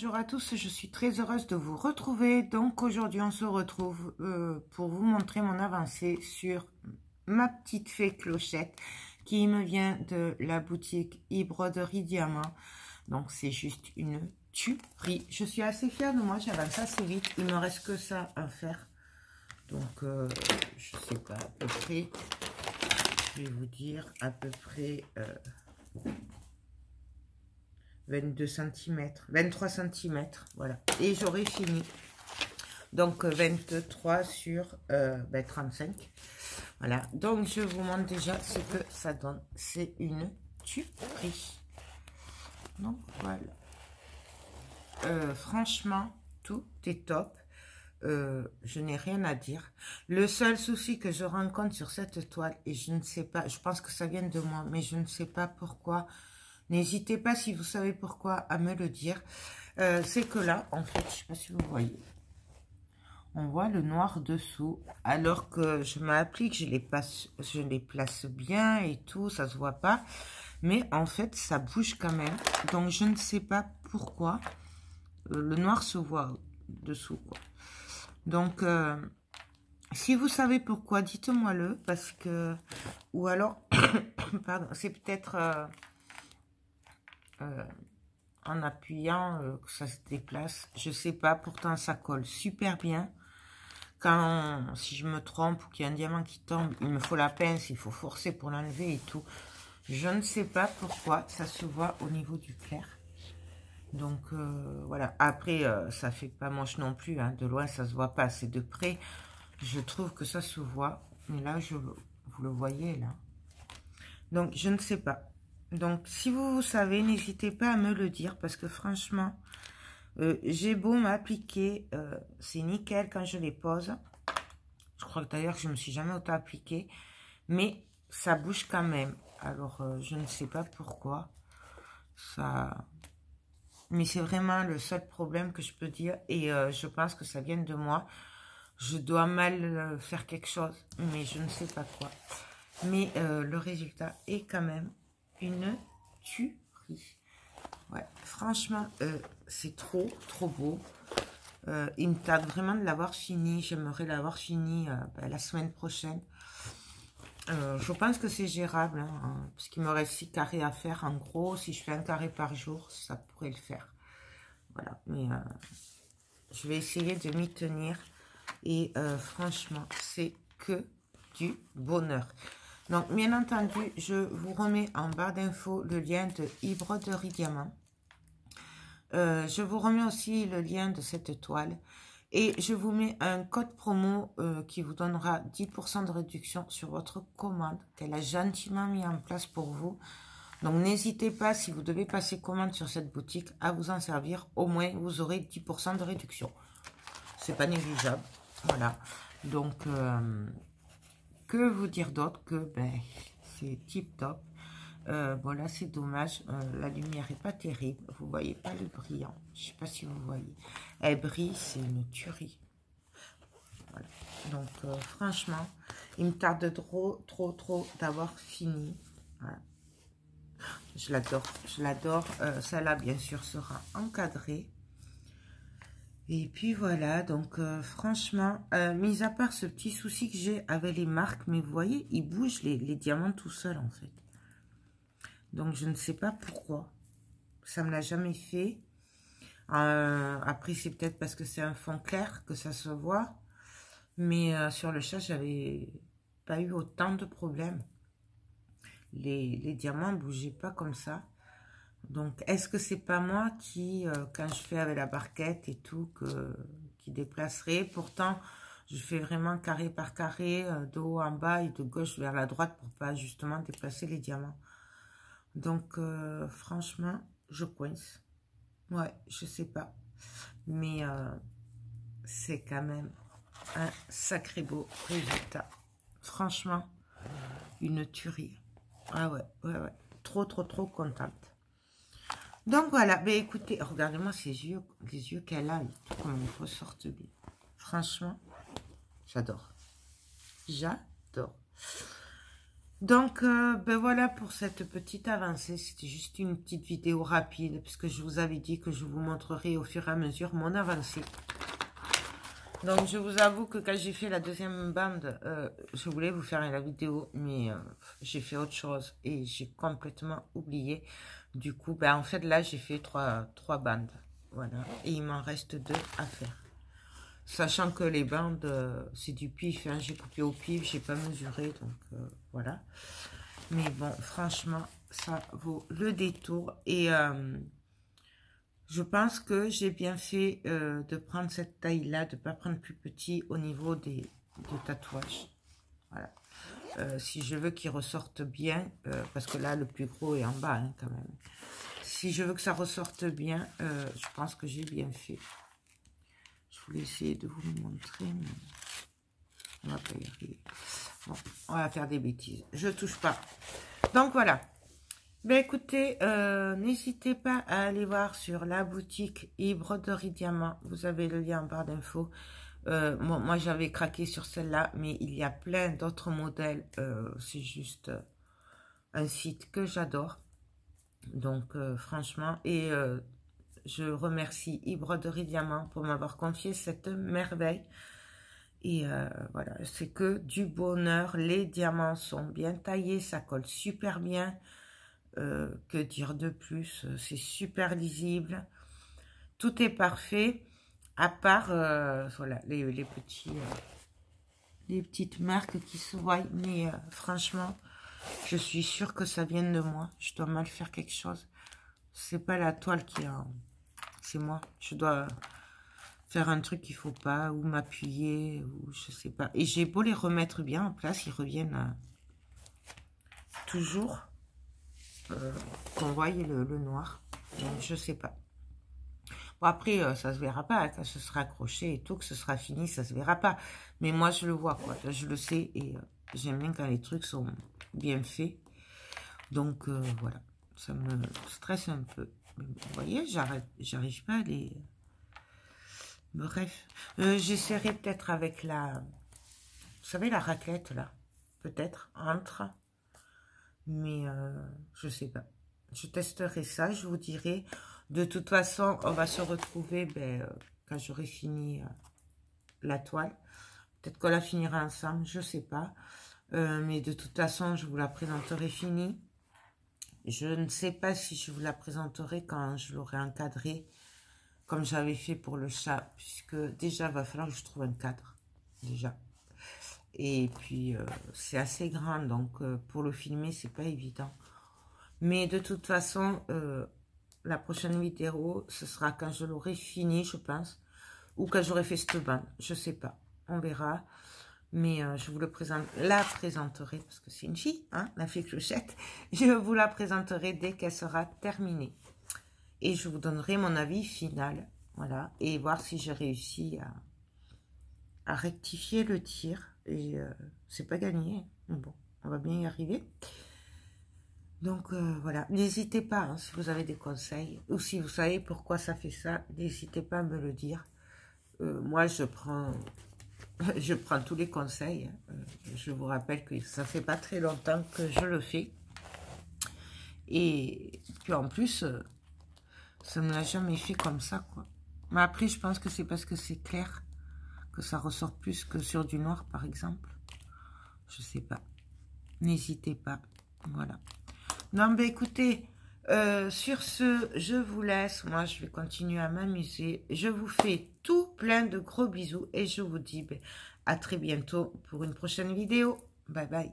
bonjour à tous, je suis très heureuse de vous retrouver. Donc aujourd'hui on se retrouve pour vous montrer mon avancée sur ma petite fée Clochette qui me vient de la boutique e-broderie Diamant. Donc c'est juste une tuerie. Je suis assez fière de moi, j'avance assez vite, il me reste que ça à faire. Donc je sais pas, à peu près, je vais vous dire à peu près 22 cm, 23 cm, voilà. Et j'aurai fini. Donc 23 sur 35. Voilà. Donc je vous montre déjà ce que ça donne. C'est une tuerie. Donc voilà. Franchement, tout est top. Je n'ai rien à dire. Le seul souci que je rencontre sur cette toile, et je ne sais pas, je pense que ça vient de moi, mais je ne sais pas pourquoi. N'hésitez pas, si vous savez pourquoi, à me le dire. C'est que là, en fait, je ne sais pas si vous voyez, on voit le noir dessous, alors que je m'applique, je les place bien et tout, ça se voit pas. Mais en fait, ça bouge quand même. Donc, je ne sais pas pourquoi le noir se voit dessous, quoi. Donc, si vous savez pourquoi, dites-moi-le, parce que... Ou alors, pardon, c'est peut-être... en appuyant que ça se déplace, je sais pas, pourtant ça colle super bien. Quand, si je me trompe ou qu'il y a un diamant qui tombe, il me faut la pince, il faut forcer pour l'enlever et tout. Je ne sais pas pourquoi ça se voit au niveau du clair. Donc voilà, après ça fait pas moche non plus, hein. De loin ça se voit pas, c'est de près, je trouve que ça se voit. Mais là, vous le voyez là. Donc je ne sais pas. Donc, si vous savez, n'hésitez pas à me le dire, parce que franchement, j'ai beau m'appliquer, c'est nickel quand je les pose. Je crois que d'ailleurs, je ne me suis jamais autant appliquée, mais ça bouge quand même. Alors, je ne sais pas pourquoi. Mais c'est vraiment le seul problème que je peux dire, et je pense que ça vient de moi. Je dois mal faire quelque chose, mais je ne sais pas quoi. Mais le résultat est quand même une tuerie. Ouais, franchement, c'est trop beau. Il me tarde vraiment de l'avoir fini. J'aimerais l'avoir fini la semaine prochaine. Je pense que c'est gérable, hein, parce qu'il me reste 6 carrés à faire. En gros, si je fais un carré par jour, ça pourrait le faire. Voilà, mais je vais essayer de m'y tenir. Et franchement, c'est que du bonheur. Donc, bien entendu, je vous remets en barre d'infos le lien de e-broderie Diamant. Je vous remets aussi le lien de cette toile. Et je vous mets un code promo qui vous donnera 10% de réduction sur votre commande qu'elle a gentiment mis en place pour vous. Donc, n'hésitez pas, si vous devez passer commande sur cette boutique, à vous en servir. Au moins, vous aurez 10% de réduction. C'est pas négligeable. Voilà. Donc... que vous dire d'autre que c'est tip top. Bon là c'est dommage, la lumière est pas terrible, vous voyez pas le brillant, je sais pas si vous voyez, elle brille, c'est une tuerie. Voilà. Donc franchement il me tarde trop d'avoir fini. Voilà. Je l'adore, celle-là bien sûr sera encadrée. Et puis voilà, donc franchement, mis à part ce petit souci que j'ai avec les marques, mais vous voyez, ils bougent les diamants tout seuls en fait. Donc je ne sais pas pourquoi. Ça me l'a jamais fait. Après, c'est peut-être parce que c'est un fond clair que ça se voit. Mais sur le chat, j'avais pas eu autant de problèmes. Les diamants ne bougeaient pas comme ça. Donc, est-ce que c'est pas moi qui, quand je fais avec la barquette et tout, qui déplacerait? Pourtant, je fais vraiment carré par carré, de haut en bas et de gauche vers la droite pour pas justement déplacer les diamants. Donc, franchement, je coince. Ouais, je sais pas. Mais c'est quand même un sacré beau résultat. Franchement, une tuerie. Ah ouais. Trop contente. Donc voilà, ben écoutez, regardez-moi ces yeux, les yeux qu'elle a, comme ils ressortent bien. Franchement, j'adore. J'adore. Donc, ben voilà pour cette petite avancée. C'était juste une petite vidéo rapide, puisque je vous avais dit que je vous montrerai au fur et à mesure mon avancée. Donc, je vous avoue que quand j'ai fait la deuxième bande, je voulais vous faire la vidéo, mais j'ai fait autre chose et j'ai complètement oublié. Du coup, ben, en fait, là, j'ai fait trois bandes. Voilà. Et il m'en reste 2 à faire. Sachant que les bandes, c'est du pif. Hein. J'ai coupé au pif, j'ai pas mesuré. Donc, voilà. Mais bon, franchement, ça vaut le détour. Et je pense que j'ai bien fait de prendre cette taille-là, de ne pas prendre plus petit au niveau des tatouages. Voilà. Si je veux qu'ils ressortent bien, parce que là, le plus gros est en bas, hein, quand même. Si je veux que ça ressorte bien, je pense que j'ai bien fait. Je voulais essayer de vous le montrer, mais on va pas y arriver. Bon, on va faire des bêtises. Je touche pas. Donc, voilà. Ben écoutez, n'hésitez pas à aller voir sur la boutique e-broderie diamant. Vous avez le lien en barre d'infos. Moi j'avais craqué sur celle-là, mais il y a plein d'autres modèles. C'est juste un site que j'adore. Donc franchement, et je remercie e-broderie diamant pour m'avoir confié cette merveille. Et voilà, c'est que du bonheur. Les diamants sont bien taillés, ça colle super bien. Que dire de plus? C'est super lisible. Tout est parfait, à part voilà, les petites marques qui se voient. Mais franchement, je suis sûre que ça vient de moi. Je dois mal faire quelque chose. C'est pas la toile qui a... C'est moi. Je dois faire un truc qu'il faut pas, ou m'appuyer, ou je sais pas. Et j'ai beau les remettre bien en place, ils reviennent toujours. Qu'on voie le noir. Donc, je sais pas. Bon, après, ça se verra pas. Hein, quand ce sera accroché et tout, que ce sera fini, ça se verra pas. Mais moi, je le vois, quoi. Je le sais et j'aime bien quand les trucs sont bien faits. Donc, voilà. Ça me stresse un peu. Mais bon, vous voyez, j'arrive pas à les... Bref. J'essaierai peut-être avec la... Vous savez, la raclette, là. Peut-être, entre... Mais je sais pas. Je testerai ça, je vous dirai. De toute façon, on va se retrouver quand j'aurai fini la toile. Peut-être qu'on la finira ensemble, je sais pas. Mais de toute façon, je vous la présenterai finie. Je ne sais pas si je vous la présenterai quand je l'aurai encadrée, comme j'avais fait pour le chat, puisque déjà, il va falloir que je trouve un cadre, déjà. Et puis, c'est assez grand, donc pour le filmer, c'est pas évident. Mais de toute façon, la prochaine vidéo, ce sera quand je l'aurai fini, je pense. Ou quand j'aurai fait cette bande, je sais pas. On verra. Mais je vous la présenterai, parce que c'est une fille, hein, la fille clochette. Je vous la présenterai dès qu'elle sera terminée. Et je vous donnerai mon avis final. Voilà. Et voir si j'ai réussi à rectifier le tir. Et c'est pas gagné. Mais bon, on va bien y arriver. Donc voilà, n'hésitez pas hein, si vous avez des conseils. Ou si vous savez pourquoi ça fait ça, n'hésitez pas à me le dire. Moi, je prends tous les conseils. Je vous rappelle que ça fait pas très longtemps que je le fais. Et puis en plus, ça ne l'a jamais fait comme ça, quoi. Mais après, je pense que c'est parce que c'est clair que ça ressort plus que sur du noir, par exemple. Je sais pas. N'hésitez pas. Voilà. Non, ben écoutez, sur ce, je vous laisse. Moi, je vais continuer à m'amuser. Je vous fais tout plein de gros bisous et je vous dis à très bientôt pour une prochaine vidéo. Bye bye.